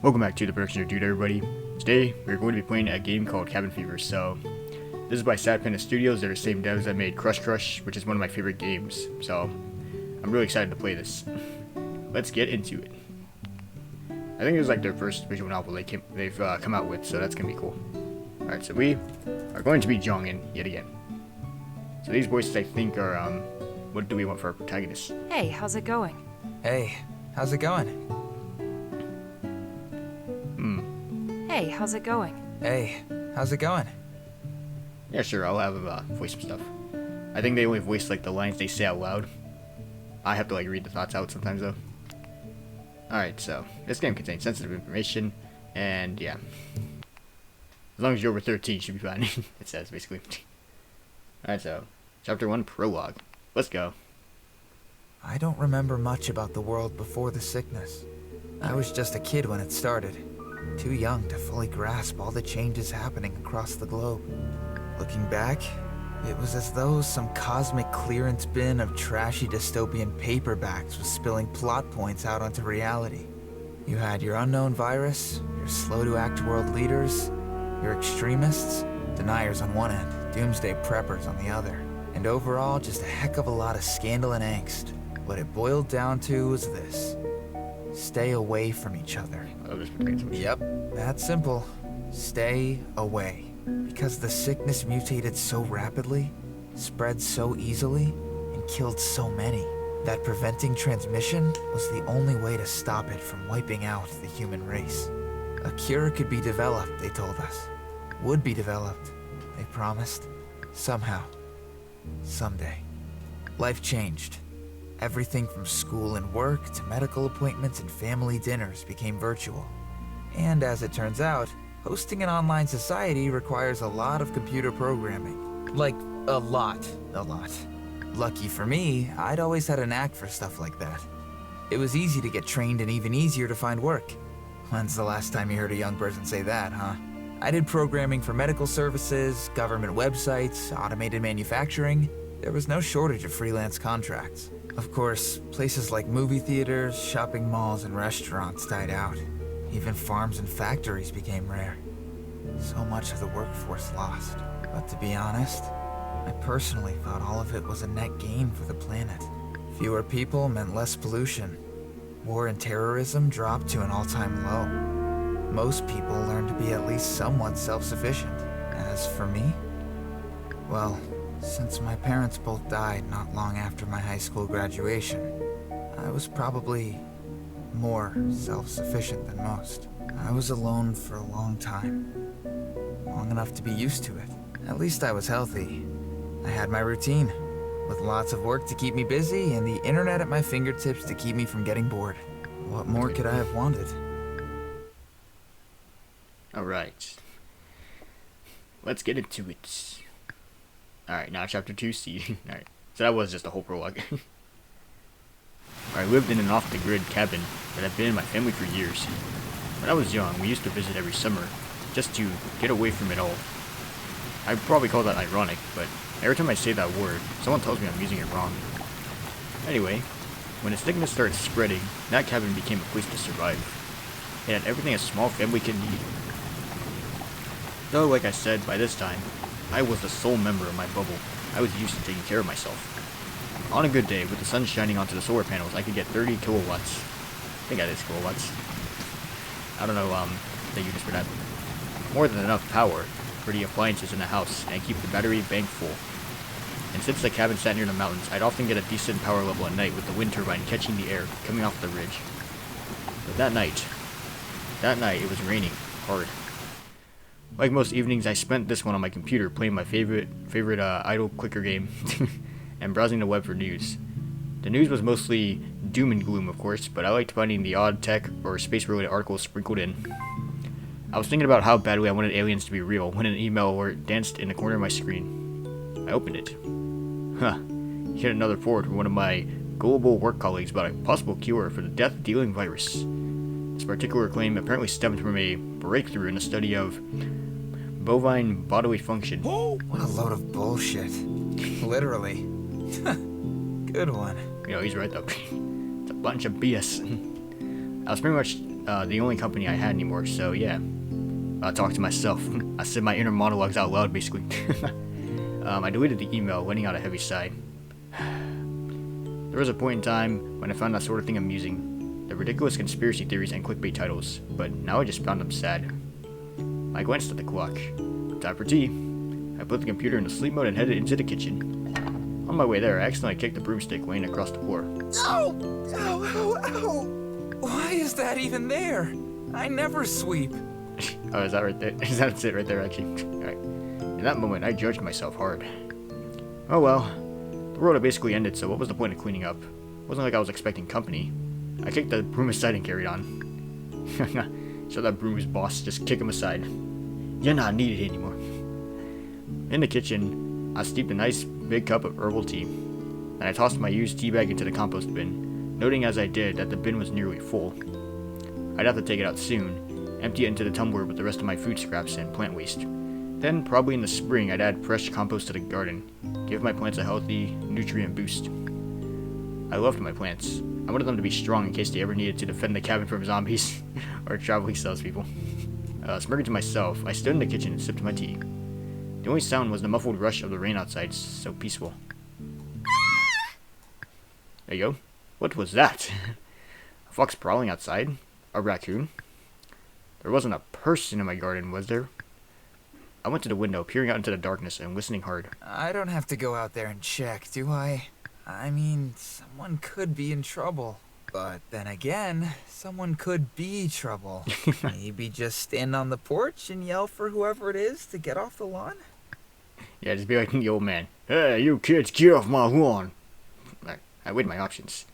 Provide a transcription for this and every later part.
Welcome back to TheProductioneerDude, everybody. Today, we're going to be playing a game called Cabin Fever. So, this is by Sad Studios. They're the same devs that made Crush Crush, which is one of my favorite games. So, I'm really excited to play this. Let's get into it. I think it was like their first visual novel they've come out with, so that's going to be cool. Alright, so we are going to be Jeongin yet again. So these voices, I think, are, what do we want for our protagonist? Hey, how's it going? Hey, how's it going? Hey, how's it going? Hey, how's it going? Yeah, sure, I'll have him voice some stuff. I think they only voice like the lines they say out loud. I have to like read the thoughts out sometimes though. Alright, so this game contains sensitive information, and yeah. As long as you're over 13, you should be fine. It says, basically. Alright, so Chapter 1, Prologue. Let's go. I don't remember much about the world before the sickness. I was just a kid when it started. Too young to fully grasp all the changes happening across the globe. Looking back, it was as though some cosmic clearance bin of trashy dystopian paperbacks was spilling plot points out onto reality. You had your unknown virus, your slow-to-act world leaders, your extremists, deniers on one end, doomsday preppers on the other, and overall just a heck of a lot of scandal and angst. What it boiled down to was this: stay away from each other. Yep, that's simple. Stay away. Because the sickness mutated so rapidly, spread so easily, and killed so many, that preventing transmission was the only way to stop it from wiping out the human race. A cure could be developed, they told us. Would be developed, they promised. Somehow. Someday. Life changed. Everything from school and work to medical appointments and family dinners became virtual. And as it turns out, hosting an online society requires a lot of computer programming. Like, a lot. Lucky for me, I'd always had a knack for stuff like that. It was easy to get trained and even easier to find work. When's the last time you heard a young person say that, huh? I did programming for medical services, government websites, automated manufacturing. There was no shortage of freelance contracts. Of course, places like movie theaters, shopping malls, and restaurants died out. Even farms and factories became rare. So much of the workforce lost. But to be honest, I personally thought all of it was a net gain for the planet. Fewer people meant less pollution. War and terrorism dropped to an all-time low. Most people learned to be at least somewhat self-sufficient. As for me, well, since my parents both died not long after my high school graduation, I was probably more self-sufficient than most. I was alone for a long time. Long enough to be used to it. At least I was healthy. I had my routine, with lots of work to keep me busy and the internet at my fingertips to keep me from getting bored. What more could I have wanted? Alright. Let's get into it. Alright, now Chapter 2, C. Alright, so that was just a whole prologue. I lived in an off-the-grid cabin that had been in my family for years. When I was young, we used to visit every summer, just to get away from it all. I'd probably call that ironic, but every time I say that word, someone tells me I'm using it wrong. Anyway, when the sickness started spreading, that cabin became a place to survive. It had everything a small family could need. Though, like I said, by this time, I was the sole member of my bubble. I was used to taking care of myself. On a good day, with the sun shining onto the solar panels, I could get 30 kilowatts. I think that is kilowatts. I don't know, the units for that. More than enough power for the appliances in the house, and keep the battery bank full. And since the cabin sat near the mountains, I'd often get a decent power level at night with the wind turbine catching the air coming off the ridge. But that night, it was raining hard. Like most evenings, I spent this one on my computer playing my favorite idle clicker game and browsing the web for news. The news was mostly doom and gloom, of course, but I liked finding the odd tech or space-related articles sprinkled in. I was thinking about how badly I wanted aliens to be real when an email alert danced in the corner of my screen. I opened it. Hit another forward from one of my gullible work colleagues about a possible cure for the death-dealing virus. This particular claim apparently stemmed from a breakthrough in the study of bovine bodily function. What a load of bullshit. Literally. Good one. You know, he's right though. It's a bunch of BS. I was pretty much the only company I had anymore, so yeah. I talked to myself. I said my inner monologues out loud, basically. I deleted the email, letting out a heavy sigh. There was a point in time when I found that sort of thing amusing. The ridiculous conspiracy theories and clickbait titles, but now I just found them sad. I glanced at the clock. Time for tea. I put the computer into sleep mode and headed into the kitchen. On my way there, I accidentally kicked the broomstick laying across the floor. Ow! Ow, ow, ow! Why is that even there? I never sweep. Oh, is that right there? Is that it right there, actually? Alright. In that moment, I judged myself hard. Oh well. The world had basically ended, so what was the point of cleaning up? It wasn't like I was expecting company. I kicked the broom aside and carried on. So that broom's boss, just kick him aside. You're not needed anymore. In the kitchen, I steeped a nice big cup of herbal tea. Then I tossed my used tea bag into the compost bin, noting as I did that the bin was nearly full. I'd have to take it out soon, empty it into the tumbler with the rest of my food scraps and plant waste. Then, probably in the spring, I'd add fresh compost to the garden, give my plants a healthy, nutrient boost. I loved my plants. I wanted them to be strong in case they ever needed to defend the cabin from zombies or traveling salespeople. Smirking to myself, I stood in the kitchen and sipped my tea. The only sound was the muffled rush of the rain outside, so peaceful. There you go. What was that? A fox prowling outside? A raccoon? There wasn't a person in my garden, was there? I went to the window, peering out into the darkness and listening hard. I don't have to go out there and check, do I? I mean, someone could be in trouble. But then again, someone could be trouble. Maybe just stand on the porch and yell for whoever it is to get off the lawn? Yeah, just be like the old man. Hey, you kids, get off my lawn! I weighed my options.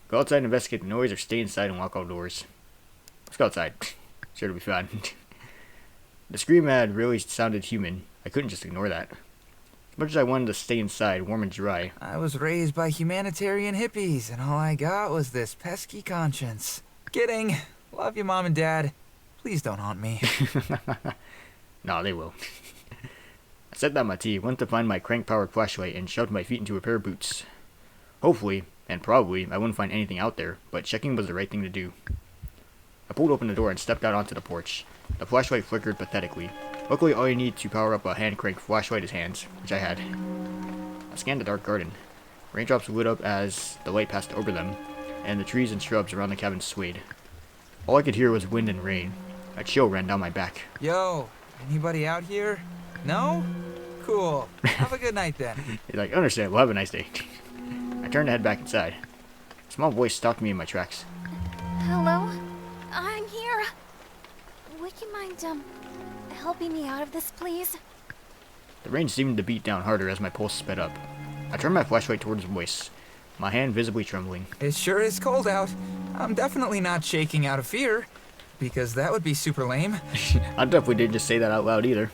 Go outside and investigate the noise, or stay inside and lock all doors. Let's go outside. Sure to be fun. The scream ad really sounded human. I couldn't just ignore that. As much as I wanted to stay inside, warm and dry. I was raised by humanitarian hippies, and all I got was this pesky conscience. Kidding. Love you, Mom and Dad. Please don't haunt me. Nah, they will. I set down my tea, went to find my crank-powered flashlight, and shoved my feet into a pair of boots. Hopefully, and probably, I wouldn't find anything out there, but checking was the right thing to do. I pulled open the door and stepped out onto the porch. The flashlight flickered pathetically. Luckily, all you need to power up a hand-crank flashlight is hands, which I had. I scanned the dark garden. Raindrops lit up as the light passed over them, and the trees and shrubs around the cabin swayed. All I could hear was wind and rain. A chill ran down my back. Yo, anybody out here? No? Cool. Have a good night then. He's like, understandable, have a nice day. I turned to head back inside. A small voice stopped me in my tracks. Hello? I'm here. Would you mind, helping me out of this, please? The rain seemed to beat down harder as my pulse sped up. I turned my flashlight towards the voice, my hand visibly trembling. It sure is cold out. I'm definitely not shaking out of fear, because that would be super lame. I definitely didn't just say that out loud either.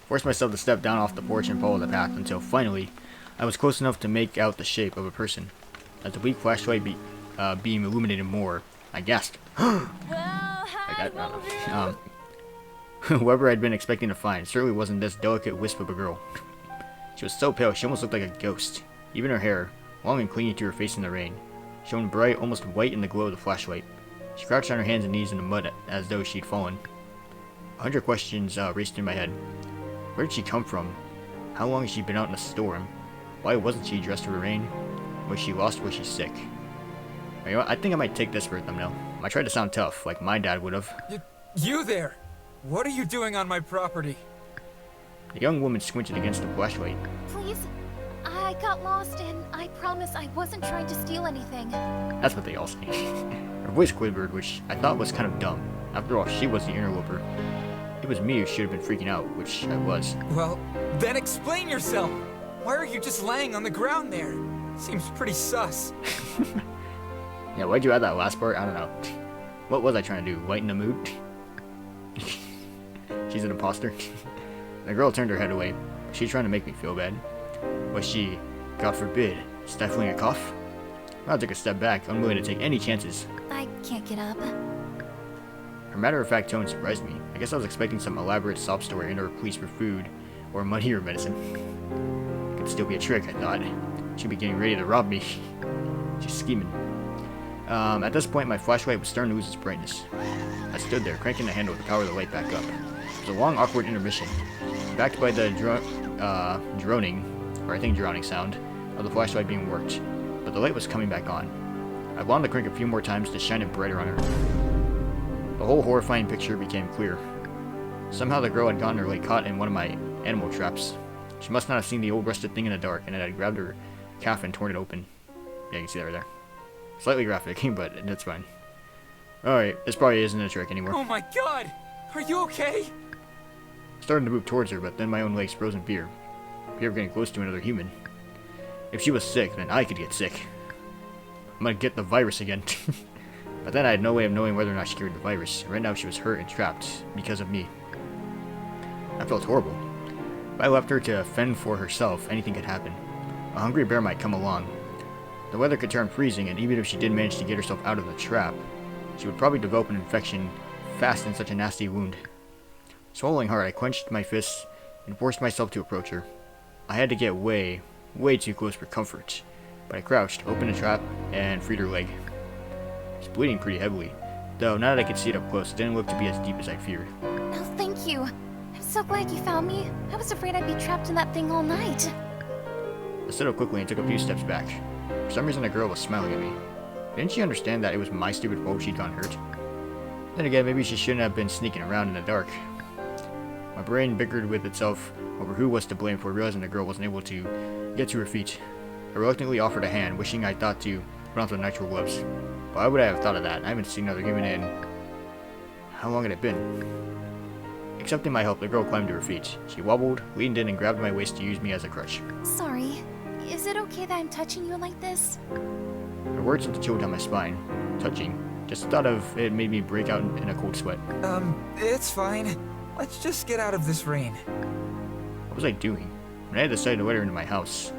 Forced myself to step down off the porch and follow the path until finally I was close enough to make out the shape of a person. As the weak flashlight beam illuminated more, I gasped. Whoever I'd been expecting to find certainly wasn't this delicate wisp of a girl. She was so pale she almost looked like a ghost. Even her hair, long and clinging to her face in the rain, shone bright, almost white in the glow of the flashlight. She crouched on her hands and knees in the mud as though she'd fallen. 100 questions raced in my head. Where did she come from? How long had she been out in a storm? Why wasn't she dressed for the rain? Was she lost or was she sick? You know what? I think I might take this for a thumbnail. I tried to sound tough, like my dad would have. You there! What are you doing on my property? The young woman squinted against the flashlight. Please? I got lost and I promise I wasn't trying to steal anything. That's what they all say. Her voice quivered, which I thought was kind of dumb. After all, she was the interloper. It was me who should have been freaking out, which I was. Well, then explain yourself! Why are you just laying on the ground there? Seems pretty sus. Yeah, why'd you add that last part? I don't know. What was I trying to do? Lighten the mood? She's an imposter. The girl turned her head away. Was she trying to make me feel bad? Was she, God forbid, stifling a cough? I took a step back, unwilling to take any chances. I can't get up. Her matter-of-fact tone surprised me. I guess I was expecting some elaborate sob story and her pleas for food, or money or medicine. Could still be a trick, I thought. She'd be getting ready to rob me. She's scheming. At this point, my flashlight was starting to lose its brightness. I stood there, cranking the handle to power the light back up. It was a long, awkward intermission, backed by the droning sound of the flashlight being worked, but the light was coming back on. I wanted to crank a few more times to shine it brighter on her. The whole horrifying picture became clear. Somehow the girl had gotten her leg caught in one of my animal traps. She must not have seen the old rusted thing in the dark, and it had grabbed her calf and torn it open. Yeah, you can see that right there. Slightly graphic, but that's fine. Alright, this probably isn't a trick anymore. Oh my god! Are you okay? I started to move towards her, but then my own legs froze in fear. Fear of getting close to another human. If she was sick, then I could get sick. I'm gonna get the virus again. But then I had no way of knowing whether or not she carried the virus. Right now she was hurt and trapped because of me. I felt horrible. If I left her to fend for herself, anything could happen. A hungry bear might come along. The weather could turn freezing, and even if she did manage to get herself out of the trap, she would probably develop an infection fast in such a nasty wound. Swallowing hard, I clenched my fists and forced myself to approach her. I had to get way too close for comfort, but I crouched, opened the trap, and freed her leg. She's bleeding pretty heavily, though now that I could see it up close, it didn't look to be as deep as I feared. Oh, thank you. I'm so glad you found me. I was afraid I'd be trapped in that thing all night. I stood up quickly and took a few steps back. For some reason, the girl was smiling at me. Didn't she understand that it was my stupid fault she'd gotten hurt? Then again, maybe she shouldn't have been sneaking around in the dark. My brain bickered with itself over who was to blame for realizing the girl wasn't able to get to her feet. I reluctantly offered a hand, wishing I thought to put on some nitrile gloves. Why would I have thought of that? I haven't seen another human in... How long had it been? Accepting my help, the girl climbed to her feet. She wobbled, leaned in, and grabbed my waist to use me as a crutch. Sorry. Is it okay that I'm touching you like this? Her words sent a chill down my spine. Touching. Just the thought of it made me break out in a cold sweat. It's fine. Let's just get out of this rain. What was I doing? When I had decided to let her into my house,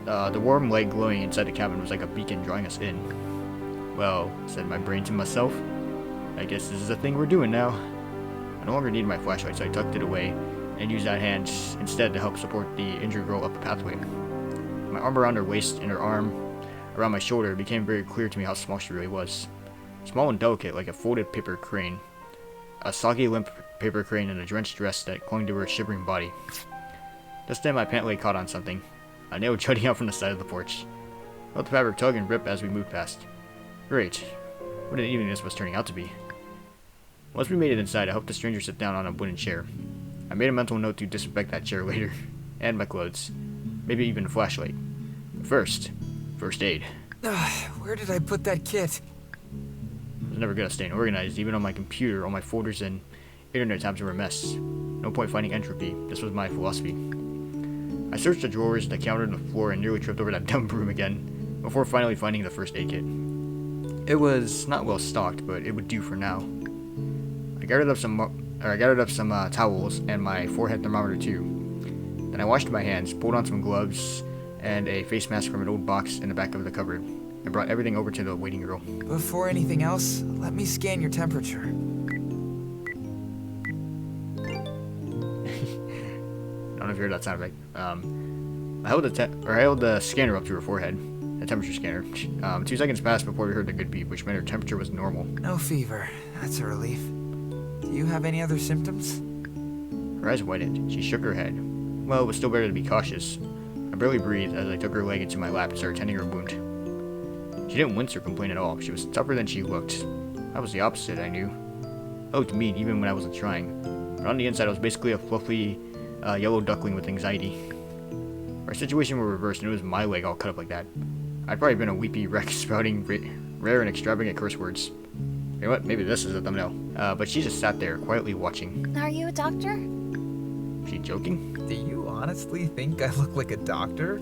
the warm light glowing inside the cabin was like a beacon drawing us in. Well, said my brain to myself, I guess this is a thing we're doing now. I no longer needed my flashlight, so I tucked it away and used that hand instead to help support the injured girl up the pathway. My arm around her waist and her arm around my shoulder, it became very clear to me how small she really was. Small and delicate, like a folded paper crane. A soggy, limp paper crane in a drenched dress that clung to her shivering body. Just then my pant leg caught on something, a nail jutting out from the side of the porch. I felt the fabric tug and rip as we moved past. Great. What an evening this was turning out to be. Once we made it inside, I helped the stranger sit down on a wooden chair. I made a mental note to disinfect that chair later, and my clothes. Maybe even a flashlight. But first aid. Where did I put that kit? I was never good at staying organized. Even on my computer, all my folders and internet tabs were a mess. No point finding entropy. This was my philosophy. I searched the drawers, the counter, and the floor, and nearly tripped over that dumb broom again, before finally finding the first aid kit. It was not well stocked, but it would do for now. I gathered up some towels and my forehead thermometer too. Then I washed my hands, pulled on some gloves, and a face mask from an old box in the back of the cupboard, and brought everything over to the waiting girl. Before anything else, let me scan your temperature. I don't know if you heard that sound effect. I held the scanner up to her forehead, the temperature scanner. 2 seconds passed before we heard the good beep, which meant her temperature was normal. No fever. That's a relief. Do you have any other symptoms? Her eyes widened. She shook her head. Well, it was still better to be cautious. I barely breathed as I took her leg into my lap and started tending her wound. She didn't wince or complain at all. She was tougher than she looked. I was the opposite, I knew. I looked mean even when I wasn't trying. But on the inside, I was basically a fluffy yellow duckling with anxiety. If our situation were reversed and it was my leg all cut up like that, I'd probably been a weepy wreck spouting rare and extravagant curse words. You know what? Maybe this is a thumbnail. But she just sat there, quietly watching. Are you a doctor? She joking? Do you honestly think I look like a doctor?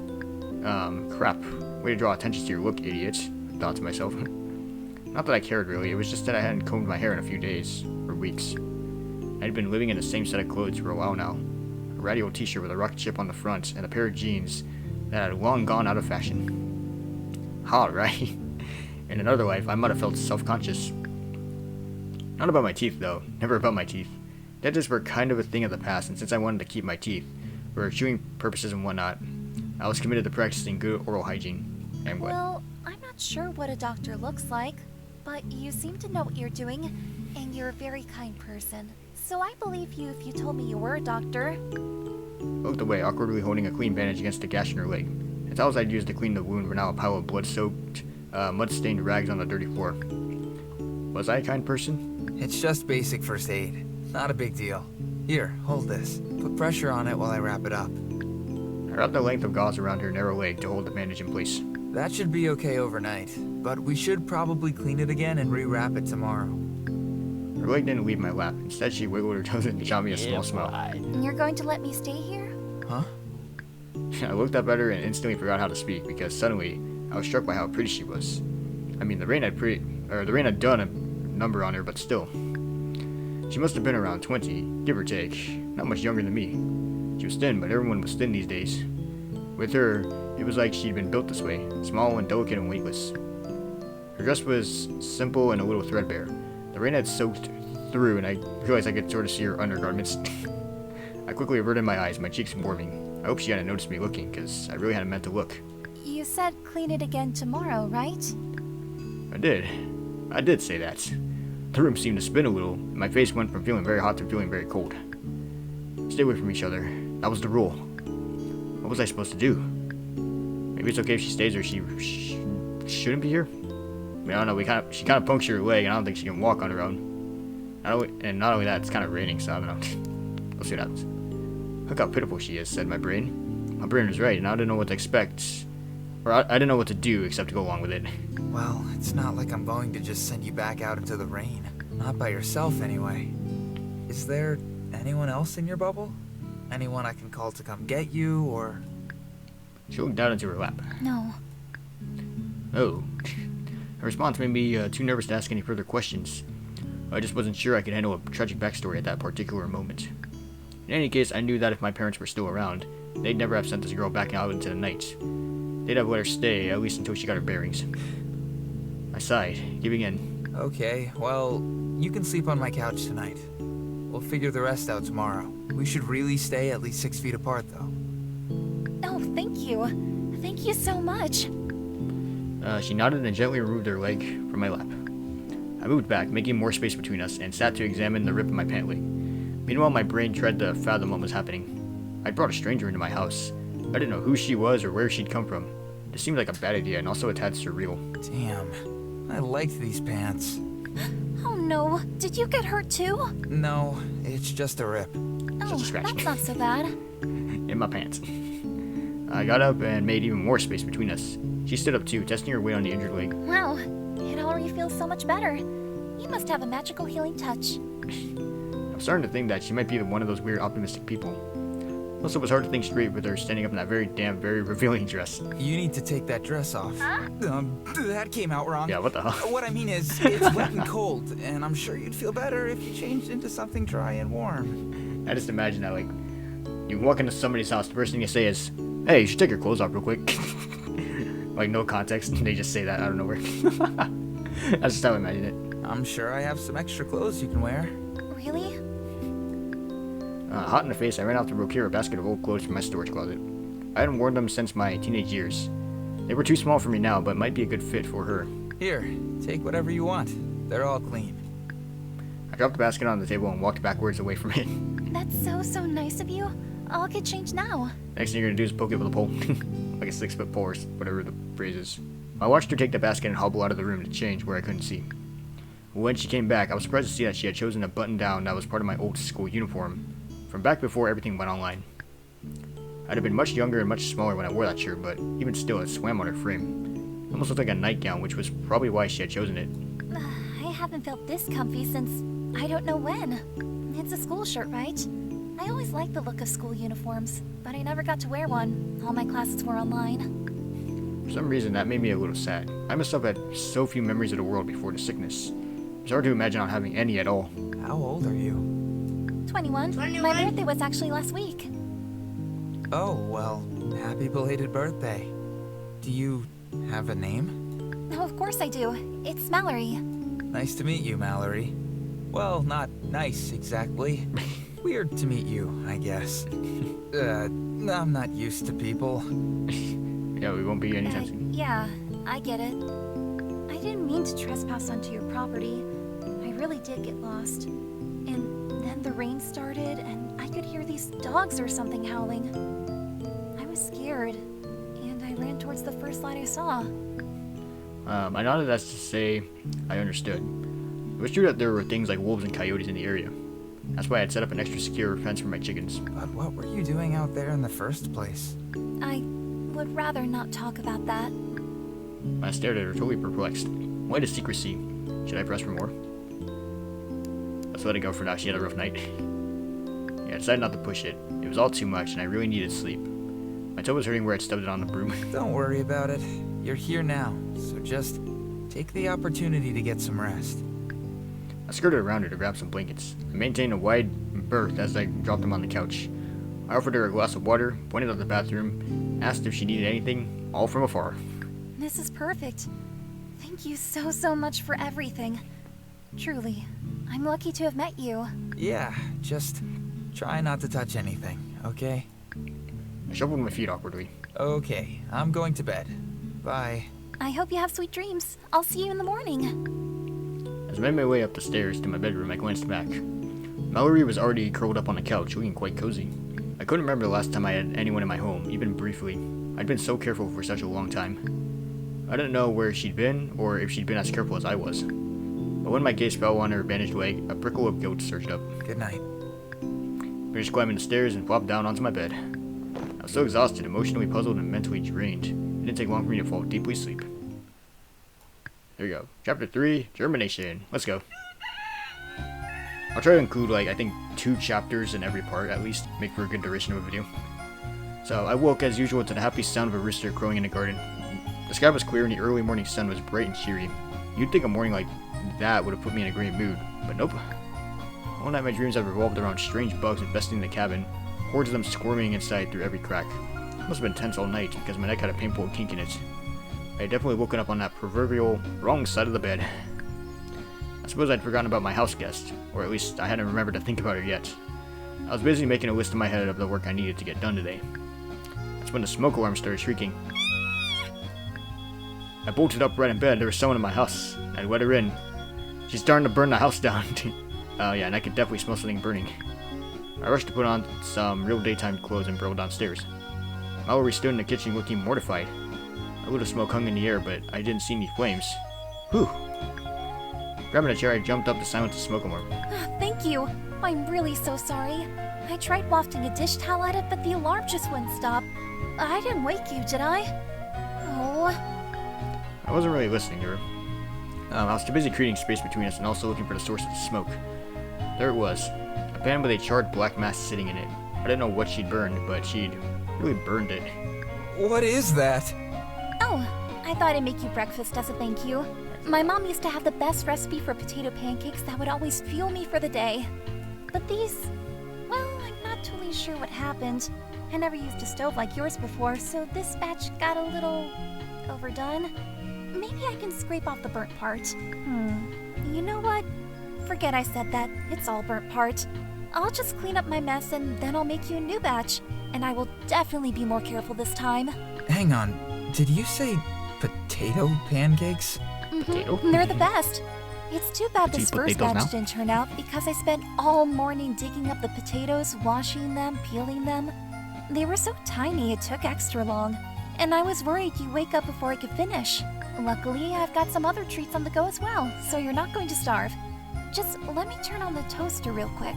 Crap. Way to draw attention to your look, idiot. I thought to myself. Not that I cared really, it was just that I hadn't combed my hair in a few days, or weeks. I'd been living in the same set of clothes for a while now. A ratty old t-shirt with a rocket ship on the front, and a pair of jeans that had long gone out of fashion. Hot, right? In another life, I might have felt self-conscious. Not about my teeth, though. Never about my teeth. Dentists were kind of a thing of the past, and since I wanted to keep my teeth, for chewing purposes and whatnot, I was committed to practicing good oral hygiene. And what? Well, I'm not not sure what a doctor looks like, but you seem to know what you're doing, and you're a very kind person. So I believe you if you told me you were a doctor. I looked away, awkwardly holding a clean bandage against a gash in her leg. The towels I'd used to clean the wound were now a pile of blood-soaked, mud-stained rags on the dirty floor. Was I a kind person? It's just basic first aid. Not a big deal. Here, hold this. Put pressure on it while I wrap it up. I wrapped the length of gauze around her narrow leg to hold the bandage in place. That should be okay overnight, but we should probably clean it again and rewrap it tomorrow. Her leg didn't leave my lap. Instead, she wiggled her toes and shot me a small smile. You're going to let me stay here? Huh? I looked up at her and instantly forgot how to speak because suddenly I was struck by how pretty she was. I mean, the rain had done a number on her, but still. She must have been around 20, give or take. Not much younger than me. She was thin, but everyone was thin these days. With her, it was like she'd been built this way, small and delicate and weightless. Her dress was simple and a little threadbare. The rain had soaked through, and I realized I could sort of see her undergarments. I quickly averted my eyes, my cheeks warming. I hope she hadn't noticed me looking, because I really hadn't meant to look. You said clean it again tomorrow, right? I did say that. The room seemed to spin a little, and my face went from feeling very hot to feeling very cold. Stay away from each other. That was the rule. What was I supposed to do? Maybe it's okay if she stays or she shouldn't be here? I mean, I don't know, she kind of punctured her leg, and I don't think she can walk on her own. Not only that, it's kind of raining, so I don't know. We'll see what happens. Look how pitiful she is, said my brain. My brain was right, and I didn't know what to expect. Or I didn't know what to do except to go along with it. Well, it's not like I'm going to just send you back out into the rain. Not by yourself, anyway. Is there anyone else in your bubble? Anyone I can call to come get you, or...? She looked down into her lap. No. Oh. Her response made me too nervous to ask any further questions. I just wasn't sure I could handle a tragic backstory at that particular moment. In any case, I knew that if my parents were still around, they'd never have sent this girl back out into the night. They'd have let her stay, at least until she got her bearings. I sighed, giving in. Okay, well, you can sleep on my couch tonight. We'll figure the rest out tomorrow. We should really stay at least 6 feet apart, though. Oh, thank you. Thank you so much. She nodded and gently removed her leg from my lap. I moved back, making more space between us, and sat to examine the rip in my pant leg. Meanwhile, my brain tried to fathom what was happening. I'd brought a stranger into my house. I didn't know who she was or where she'd come from. It seemed like a bad idea and also a tad surreal. Damn, I liked these pants. Oh no, did you get hurt too? No, it's just a rip. Oh, Just a scratch. that's not so bad. In my pants. I got up and made even more space between us. She stood up too, testing her weight on the injured leg. Wow, it already feels so much better. You must have a magical healing touch. I'm starting to think that she might be one of those weird optimistic people. Also, it was hard to think straight with her standing up in that very revealing dress. You need to take that dress off. That came out wrong. Yeah, what the hell? What I mean is, it's wet and cold, and I'm sure you'd feel better if you changed into something dry and warm. I just imagine that, like, you walk into somebody's house, the first thing you say is, hey, you should take your clothes off real quick. Like, no context, they just say that out of nowhere. That's just how I imagine it. I'm sure I have some extra clothes you can wear. Really? Hot in the face, I ran out to procure a basket of old clothes from my storage closet. I hadn't worn them since my teenage years. They were too small for me now, but might be a good fit for her. Here, take whatever you want. They're all clean. I dropped the basket on the table and walked backwards away from it. That's so nice of you. I'll get changed now. Next thing you're gonna do is poke it with a pole. Like a 6-foot pole or whatever the phrase is. I watched her take the basket and hobble out of the room to change where I couldn't see. When she came back, I was surprised to see that she had chosen a button-down that was part of my old school uniform, from back before everything went online. I'd have been much younger and much smaller when I wore that shirt, but even still, it swam on her frame. It almost looked like a nightgown, which was probably why she had chosen it. I haven't felt this comfy since I don't know when. It's a school shirt, right? I always liked the look of school uniforms, but I never got to wear one. All my classes were online. For some reason, that made me a little sad. I myself had so few memories of the world before the sickness. It's hard to imagine not having any at all. How old are you? 21. My birthday was actually last week. Oh, well, happy belated birthday. Do you have a name? Oh, of course I do. It's Mallory. Nice to meet you, Mallory. Well, not nice, exactly. Weird to meet you, I guess. I'm not used to people. Yeah, we won't be anytime soon. Yeah, I get it. I didn't mean to trespass onto your property. I really did get lost. And then the rain started, and I could hear these dogs or something howling. I was scared, and I ran towards the first light I saw. I nodded as to say I understood. It was true that there were things like wolves and coyotes in the area. That's why I had set up an extra secure fence for my chickens. But what were you doing out there in the first place? I would rather not talk about that. I stared at her, totally perplexed. Why the secrecy? Should I press for more? Let's let it go for now. She had a rough night. Yeah, I decided not to push it. It was all too much, and I really needed sleep. My toe was hurting where I'd stubbed it on the broom. Don't worry about it. You're here now, so just take the opportunity to get some rest. I skirted around her to grab some blankets. I maintained a wide berth as I dropped them on the couch. I offered her a glass of water, pointed out the bathroom, asked if she needed anything, all from afar. This is perfect. Thank you so much for everything. Truly, I'm lucky to have met you. Yeah, just try not to touch anything, okay? I shuffled my feet awkwardly. Okay, I'm going to bed. Bye. I hope you have sweet dreams. I'll see you in the morning. As I made my way up the stairs to my bedroom, I glanced back. Mallory was already curled up on the couch, looking quite cozy. I couldn't remember the last time I had anyone in my home, even briefly. I'd been so careful for such a long time. I didn't know where she'd been, or if she'd been as careful as I was. But when my gaze fell on her bandaged leg, a prickle of guilt surged up. Good night. I finished climbing the stairs and flopped down onto my bed. I was so exhausted, emotionally puzzled, and mentally drained. It didn't take long for me to fall deeply asleep. There you go. Chapter 3, Germination. Let's go. I'll try to include, I think 2 chapters in every part, at least. Make for a good duration of a video. So, I woke as usual to the happy sound of a rooster crowing in the garden. The sky was clear and the early morning sun was bright and cheery. You'd think a morning like that would have put me in a great mood, but nope. All night my dreams have revolved around strange bugs infesting the cabin, hordes of them squirming inside through every crack. It must have been tense all night, because my neck had a painful kink in it. I had definitely woken up on that proverbial wrong side of the bed. I suppose I'd forgotten about my house guest, or at least I hadn't remembered to think about her yet. I was busy making a list in my head of the work I needed to get done today. That's when the smoke alarm started shrieking. I bolted upright in bed. There was someone in my house. I'd let her in. She's starting to burn the house down. Yeah, and I could definitely smell something burning. I rushed to put on some real daytime clothes and burrowed downstairs. Mallory stood in the kitchen looking mortified. A little smoke hung in the air, but I didn't see any flames. Whew. Grabbing a chair, I jumped up to silence the smoke alarm. Thank you. I'm really so sorry. I tried wafting a dish towel at it, but the alarm just wouldn't stop. I didn't wake you, did I? Oh. I wasn't really listening to her. I was too busy creating space between us and also looking for the source of the smoke. There it was. A pan with a charred black mass sitting in it. I didn't know what she'd burned, but she'd really burned it. What is that? Oh, I thought I'd make you breakfast as a thank you. My mom used to have the best recipe for potato pancakes that would always fuel me for the day. But these, well, I'm not totally sure what happened. I never used a stove like yours before, so this batch got a little overdone. Maybe I can scrape off the burnt part. You know what? Forget I said that. It's all burnt part. I'll just clean up my mess and then I'll make you a new batch. And I will definitely be more careful this time. Hang on. Did you say potato pancakes? Potato? They're the best. It's too bad Do you this put first potatoes batch now? didn't turn out because I spent all morning digging up the potatoes, washing them, peeling them. They were so tiny it took extra long. And I was worried you'd wake up before I could finish. Luckily, I've got some other treats on the go as well, so you're not going to starve. Just let me turn on the toaster real quick.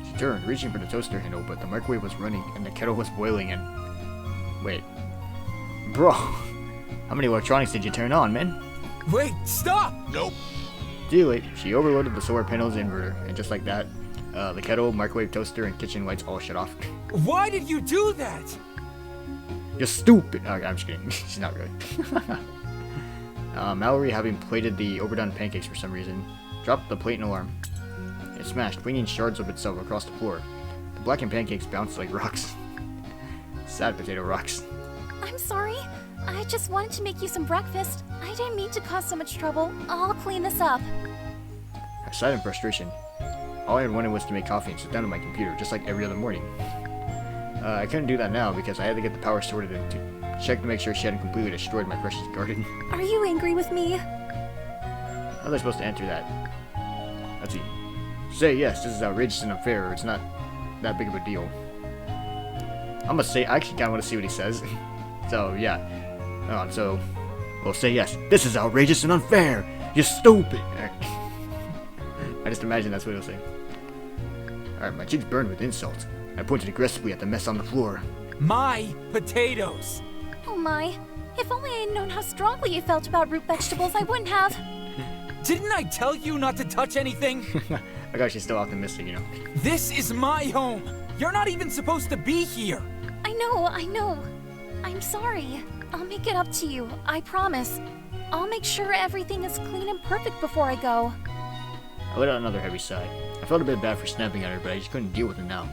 She turned, reaching for the toaster handle, but the microwave was running and the kettle was boiling and... Wait. Bro, how many electronics did you turn on, man? Wait, stop! Nope. Too late. She overloaded the solar panel's inverter, and just like that, the kettle, microwave, toaster, and kitchen lights all shut off. Why did you do that? You're stupid! Okay, I'm just kidding. She's not really. Mallory, having plated the overdone pancakes for some reason, dropped the plate and alarm. It smashed, flinging shards of itself across the floor. The blackened pancakes bounced like rocks. Sad potato rocks. I'm sorry. I just wanted to make you some breakfast. I didn't mean to cause so much trouble. I'll clean this up. I sighed in frustration. All I had wanted was to make coffee and sit down at my computer, just like every other morning. I couldn't do that now because I had to get the power sorted into checked to make sure she hadn't completely destroyed my precious garden. Are you angry with me? How was I supposed to answer that? Let's see. Say yes, this is outrageous and unfair, or it's not that big of a deal. I'm gonna say, I actually kinda wanna see what he says. So, yeah. Well, say yes. This is outrageous and unfair! You're stupid! I just imagine that's what he'll say. Alright, my cheeks burned with insult. I pointed aggressively at the mess on the floor. My potatoes! Oh my. If only I had known how strongly you felt about root vegetables, I wouldn't have. Didn't I tell you not to touch anything? I gosh, she's still optimistic, you know. This is my home! You're not even supposed to be here! I know. I'm sorry. I'll make it up to you, I promise. I'll make sure everything is clean and perfect before I go. I let out another heavy sigh. I felt a bit bad for snapping at her, but I just couldn't deal with it now.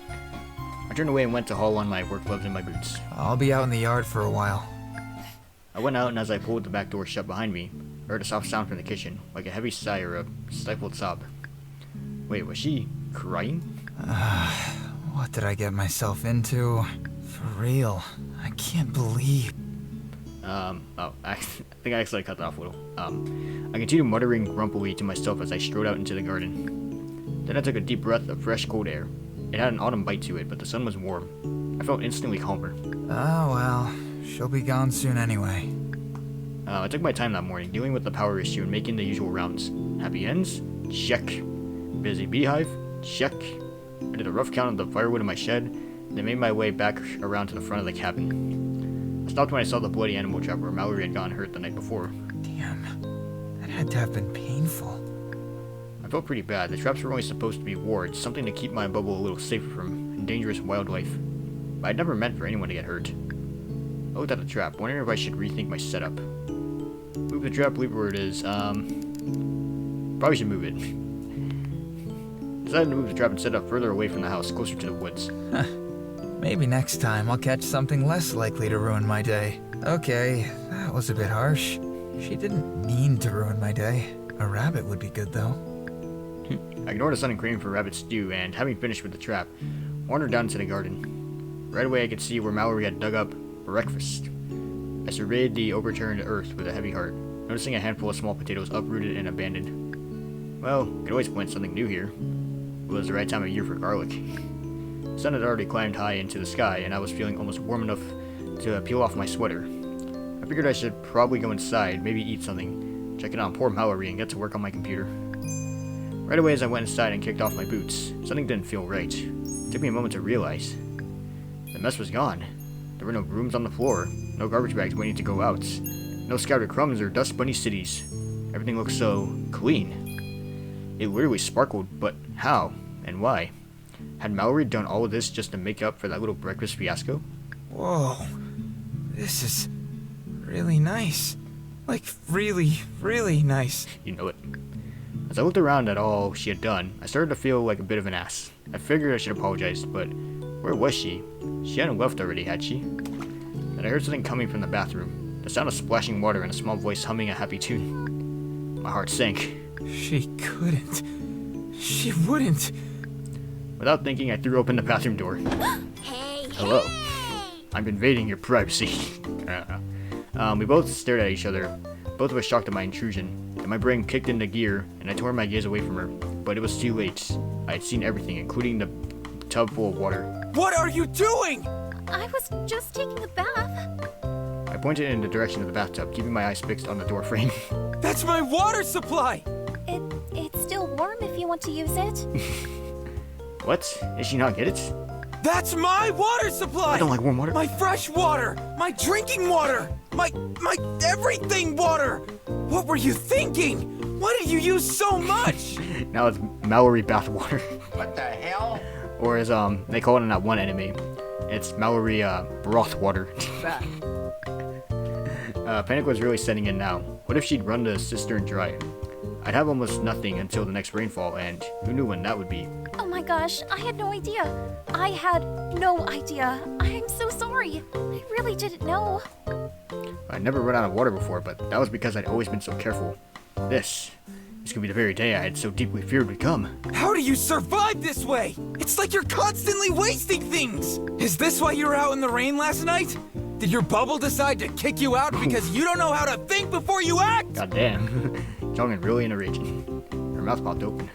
I turned away and went to haul on my work gloves and my boots. I'll be out in the yard for a while. I went out, and as I pulled the back door shut behind me, I heard a soft sound from the kitchen, like a heavy sigh or a stifled sob. Wait, was she crying? What did I get myself into? For real. I can't believe... I think I accidentally cut that off a little. I continued muttering grumpily to myself as I strode out into the garden. Then I took a deep breath of fresh, cold air. It had an autumn bite to it, but the sun was warm. I felt instantly calmer. Oh well, she'll be gone soon anyway. I took my time that morning, dealing with the power issue and making the usual rounds. Happy ends? Check. Busy beehive? Check. I did a rough count of the firewood in my shed, then made my way back around to the front of the cabin. I stopped when I saw the bloody animal trap where Mallory had gotten hurt the night before. Damn, that had to have been painful. I felt pretty bad. The traps were only supposed to be wards, something to keep my bubble a little safer from dangerous wildlife. But I'd never meant for anyone to get hurt. I looked at the trap, wondering if I should rethink my setup. Move the trap, leave where it is. Probably should move it. Decided to move the trap and set up further away from the house, closer to the woods. Maybe next time I'll catch something less likely to ruin my day. Okay, that was a bit harsh. She didn't mean to ruin my day. A rabbit would be good, though. I ignored a sudden craving for rabbit stew, and having finished with the trap, wandered down to the garden. Right away I could see where Mallory had dug up breakfast. I surveyed the overturned earth with a heavy heart, noticing a handful of small potatoes uprooted and abandoned. Well, could always plant something new here. It was the right time of year for garlic. The sun had already climbed high into the sky, and I was feeling almost warm enough to peel off my sweater. I figured I should probably go inside, maybe eat something, check in on poor Mallory, and get to work on my computer. Right away as I went inside and kicked off my boots, something didn't feel right. It took me a moment to realize. The mess was gone. There were no brooms on the floor, no garbage bags waiting to go out, no scattered crumbs or dust bunny cities. Everything looked so clean. It literally sparkled, but how and why? Had Mallory done all of this just to make up for that little breakfast fiasco? Whoa, this is really nice. Like, really, really nice. You know it. As I looked around at all she had done, I started to feel like a bit of an ass. I figured I should apologize, but where was she? She hadn't left already, had she? Then I heard something coming from the bathroom. The sound of splashing water and a small voice humming a happy tune. My heart sank. She couldn't. She wouldn't. Without thinking, I threw open the bathroom door. Hey, Hello. I'm invading your privacy. We both stared at each other, both of us shocked at my intrusion. Then my brain kicked into gear, and I tore my gaze away from her. But it was too late. I had seen everything, including the tub full of water. What are you doing? I was just taking a bath. I pointed in the direction of the bathtub, keeping my eyes fixed on the door frame. That's my water supply! It's still warm if you want to use it. What? Did she not get it? That's my water supply! I don't like warm water. My fresh water! My drinking water! My everything water! What were you thinking? Why did you use so much? Now it's Mallory bathwater. What the hell? Or as they call it in that one anime, it's Mallory broth water. Panic was really setting in now. What if she'd run the cistern dry? I'd have almost nothing until the next rainfall, and who knew when that would be? Oh my gosh, I had no idea. I had no idea. I'm so sorry. I really didn't know. I'd never run out of water before, but that was because I'd always been so careful. This could be the very day I had so deeply feared would come. How do you survive this way? It's like you're constantly wasting things! Is this why you were out in the rain last night? Did your bubble decide to kick you out because you don't know how to think before you act? Goddamn. Jeongin really in a rage. Her mouth popped open.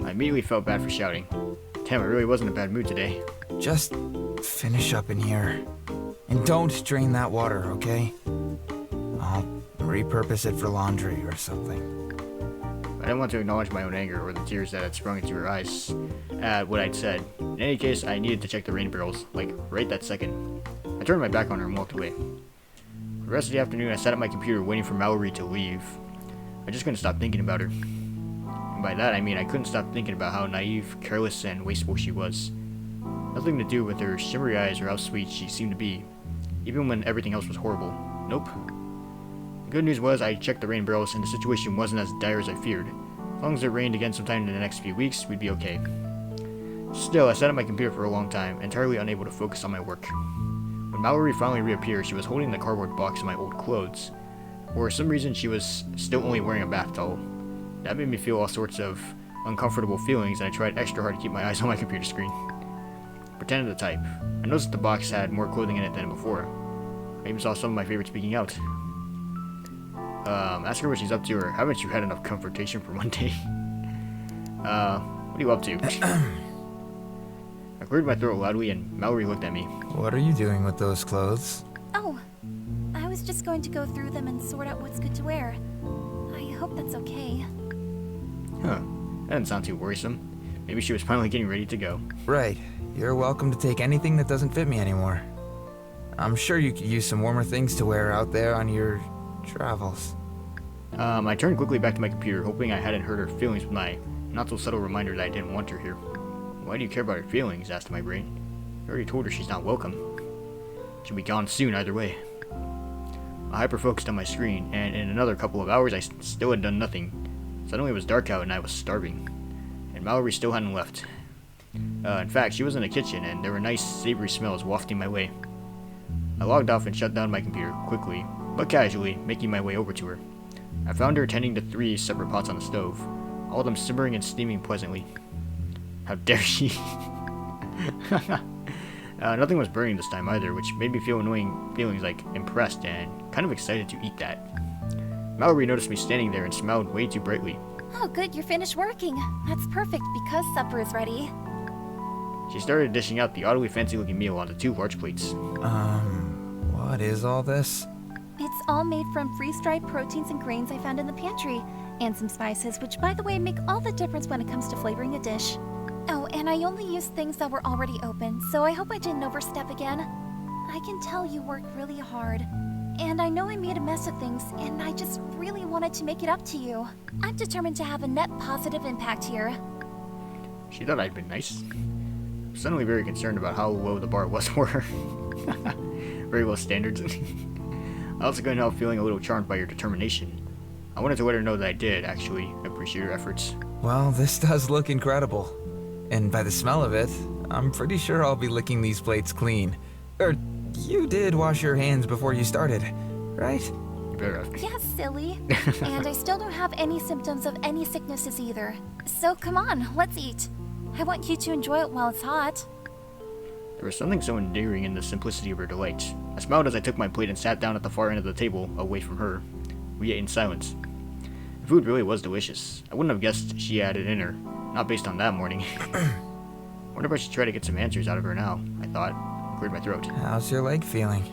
I immediately felt bad for shouting. Damn, I really was in a bad mood today. Just finish up in here. And don't drain that water, okay? I'll repurpose it for laundry or something. I didn't want to acknowledge my own anger or the tears that had sprung into her eyes at what I'd said. In any case, I needed to check the rain barrels, like, right that second. I turned my back on her and walked away. For the rest of the afternoon, I sat at my computer waiting for Mallory to leave. I just couldn't stop thinking about her. And by that, I mean I couldn't stop thinking about how naive, careless, and wasteful she was. Nothing to do with her shimmery eyes or how sweet she seemed to be, even when everything else was horrible. Nope. The good news was I checked the rain barrels and the situation wasn't as dire as I feared. As long as it rained again sometime in the next few weeks, we'd be okay. Still, I sat at my computer for a long time, entirely unable to focus on my work. When Mallory finally reappeared, she was holding the cardboard box of my old clothes. For some reason, she was still only wearing a bath towel. That made me feel all sorts of uncomfortable feelings, and I tried extra hard to keep my eyes on my computer screen. Pretended to type. I noticed the box had more clothing in it than before. I even saw some of my favorites speaking out. Ask her what she's up to, or haven't you had enough confrontation for one day? What are you up to? I cleared my throat loudly, and Mallory looked at me. What are you doing with those clothes? Oh, I was just going to go through them and sort out what's good to wear. I hope that's okay. Huh. That didn't sound too worrisome. Maybe she was finally getting ready to go. Right. You're welcome to take anything that doesn't fit me anymore. I'm sure you could use some warmer things to wear out there on your travels. I turned quickly back to my computer, hoping I hadn't hurt her feelings with my not-so-subtle reminder that I didn't want her here. Why do you care about her feelings? Asked my brain. I already told her she's not welcome. She'll be gone soon either way. I hyper-focused on my screen, and in another couple of hours I still had done nothing. Suddenly it was dark out and I was starving. And Mallory still hadn't left. In fact, she was in the kitchen, and there were nice, savory smells wafting my way. I logged off and shut down my computer, quickly, but casually, making my way over to her. I found her tending to 3 separate pots on the stove, all of them simmering and steaming pleasantly. How dare she? Nothing was burning this time either, which made me feel annoying feelings like impressed and kind of excited to eat that. Mallory noticed me standing there and smiled way too brightly. Oh, good, you're finished working. That's perfect because supper is ready. She started dishing out the oddly fancy-looking meal onto 2 large plates. What is all this? It's all made from freeze-dried proteins and grains I found in the pantry, and some spices, which, by the way, make all the difference when it comes to flavoring a dish. Oh, and I only used things that were already open, so I hope I didn't overstep again. I can tell you work really hard, and I know I made a mess of things, and I just really wanted to make it up to you. I'm determined to have a net positive impact here. She thought I'd been nice. I'm suddenly very concerned about how low the bar was for her. Very low standards. I also couldn't help feeling a little charmed by her determination. I wanted to let her know that I did, actually, appreciate her efforts. Well, this does look incredible. And by the smell of it, I'm pretty sure I'll be licking these plates clean. You did wash your hands before you started, right? You better have. Yeah, silly. And I still don't have any symptoms of any sicknesses either. So come on, let's eat. I want you to enjoy it while it's hot. There was something so endearing in the simplicity of her delight. I smiled as I took my plate and sat down at the far end of the table, away from her. We ate in silence. The food really was delicious. I wouldn't have guessed she had it in her, not based on that morning. Wonder if I should try to get some answers out of her now, I thought, and cleared my throat. How's your leg feeling?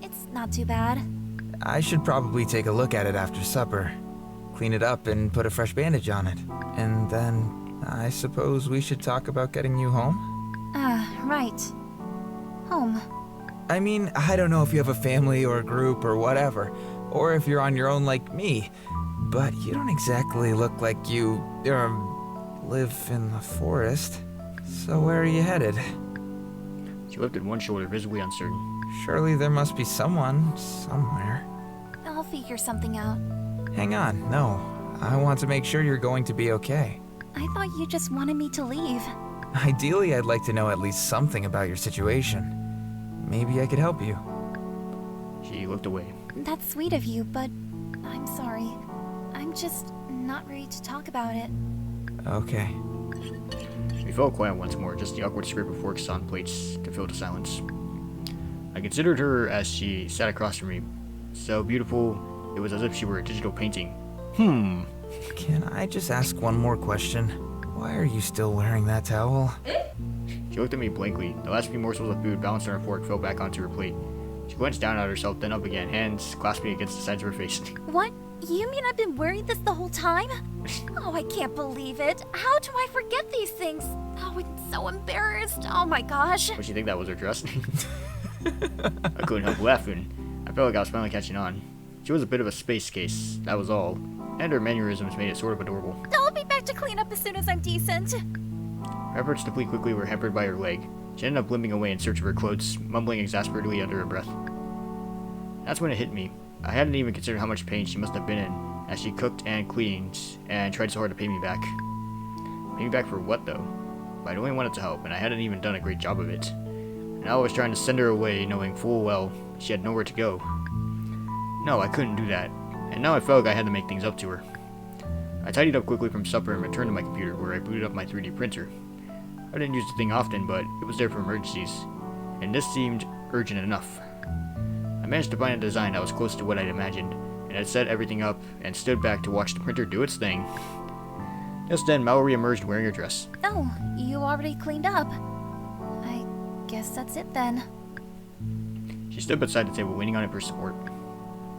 It's not too bad. I should probably take a look at it after supper. Clean it up and put a fresh bandage on it. And then, I suppose we should talk about getting you home? Right. Home. I mean, I don't know if you have a family or a group or whatever, or if you're on your own like me, but you don't exactly look like you, live in the forest. So where are you headed? She lifted one shoulder, visibly uncertain. Surely there must be someone, somewhere. I'll figure something out. Hang on, no. I want to make sure you're going to be okay. I thought you just wanted me to leave. Ideally, I'd like to know at least something about your situation. Maybe I could help you. She looked away. That's sweet of you, but I'm sorry. I'm just not ready to talk about it. Okay. We fell quiet once more, just the awkward scrape of forks on plates to fill the silence. I considered her as she sat across from me. So beautiful, it was as if she were a digital painting. Can I just ask one more question? Why are you still wearing that towel? She looked at me blankly. The last few morsels of food balanced on her fork fell back onto her plate. She glanced down at herself, then up again, hands clasping against the sides of her face. What? You mean I've been wearing this the whole time? Oh, I can't believe it. How do I forget these things? Oh, I'm so embarrassed. Oh my gosh. Would she think that was her dress? I couldn't help laughing. I felt like I was finally catching on. She was a bit of a space case, that was all. And her mannerisms made it sort of adorable. I'll be back to clean up as soon as I'm decent. Her efforts to flee quickly were hampered by her leg. She ended up limping away in search of her clothes, mumbling exasperatedly under her breath. That's when it hit me. I hadn't even considered how much pain she must have been in, as she cooked and cleaned, and tried so hard to pay me back. Pay me back for what, though? I'd only wanted to help, and I hadn't even done a great job of it. Now I was trying to send her away, knowing full well she had nowhere to go. No, I couldn't do that, and now I felt like I had to make things up to her. I tidied up quickly from supper and returned to my computer, where I booted up my 3D printer. I didn't use the thing often, but it was there for emergencies, and this seemed urgent enough. I managed to find a design that was close to what I'd imagined, and I set everything up and stood back to watch the printer do its thing. Just then, Mallory emerged wearing her dress. Oh, you already cleaned up. I guess that's it then. She stood beside the table, leaning on it for support.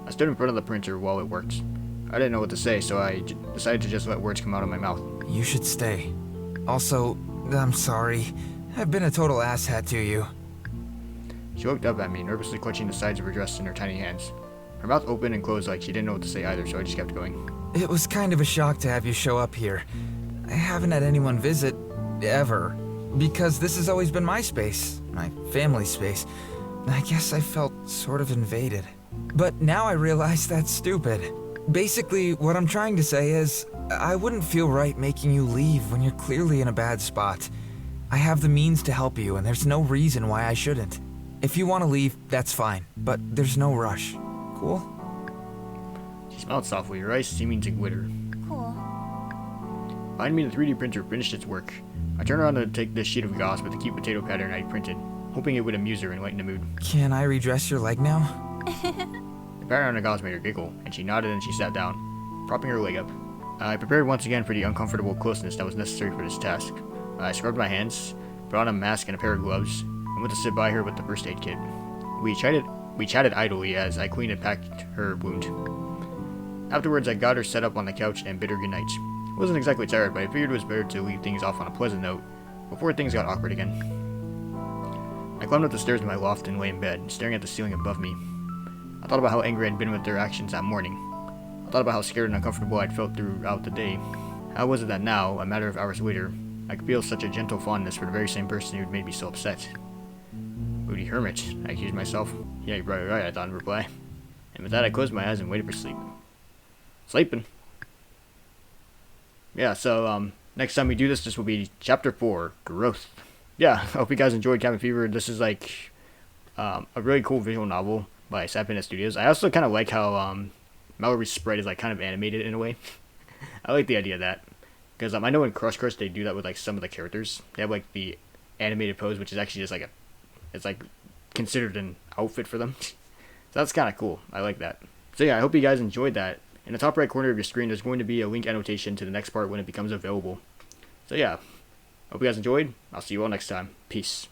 I stood in front of the printer while it worked. I didn't know what to say, so I decided to just let words come out of my mouth. You should stay. Also, I'm sorry. I've been a total asshat to you. She looked up at me, nervously clutching the sides of her dress in her tiny hands. Her mouth opened and closed like she didn't know what to say either, so I just kept going. It was kind of a shock to have you show up here. I haven't had anyone visit, ever, because this has always been my space, my family space. I guess I felt sort of invaded. But now I realize that's stupid. Basically, what I'm trying to say is, I wouldn't feel right making you leave when you're clearly in a bad spot. I have the means to help you, and there's no reason why I shouldn't. If you want to leave, that's fine, but there's no rush. Cool? She smiled softly, her eyes seeming to glitter. Cool. Behind me, the 3D printer finished its work. I turned around to take this sheet of gauze with the cute potato pattern I printed, hoping it would amuse her and lighten the mood. Can I redress your leg now? The pattern on the gauze made her giggle, and she nodded and she sat down, propping her leg up. I prepared once again for the uncomfortable closeness that was necessary for this task. I scrubbed my hands, put on a mask and a pair of gloves, and went to sit by her with the first aid kit. We chatted idly as I cleaned and packed her wound. Afterwards, I got her set up on the couch and bid her goodnight. I wasn't exactly tired, but I figured it was better to leave things off on a pleasant note before things got awkward again. I climbed up the stairs to my loft and lay in bed, staring at the ceiling above me. I thought about how angry I'd been with their actions that morning. I thought about how scared and uncomfortable I'd felt throughout the day. How was it that now, a matter of hours later, I could feel such a gentle fondness for the very same person who'd made me so upset? Moody hermit, I accused myself. Yeah, you're probably right, I thought in reply. And with that, I closed my eyes and waited for sleep. Sleeping. Yeah, so, next time we do this will be Chapter 4, Growth. Yeah, I hope you guys enjoyed Cabin Fever. This is, like, a really cool visual novel by Sapinnet Studios. I also kind of like how, Mallory's sprite is, like, kind of animated in a way. I like the idea of that. Because, I know in Crush Course they do that with, like, some of the characters. They have, like, the animated pose, which is actually just, like, it's, like, considered an outfit for them. So that's kind of cool. I like that. So, yeah, I hope you guys enjoyed that. In the top right corner of your screen, there's going to be a link annotation to the next part when it becomes available. So, yeah. Hope you guys enjoyed. I'll see you all next time. Peace.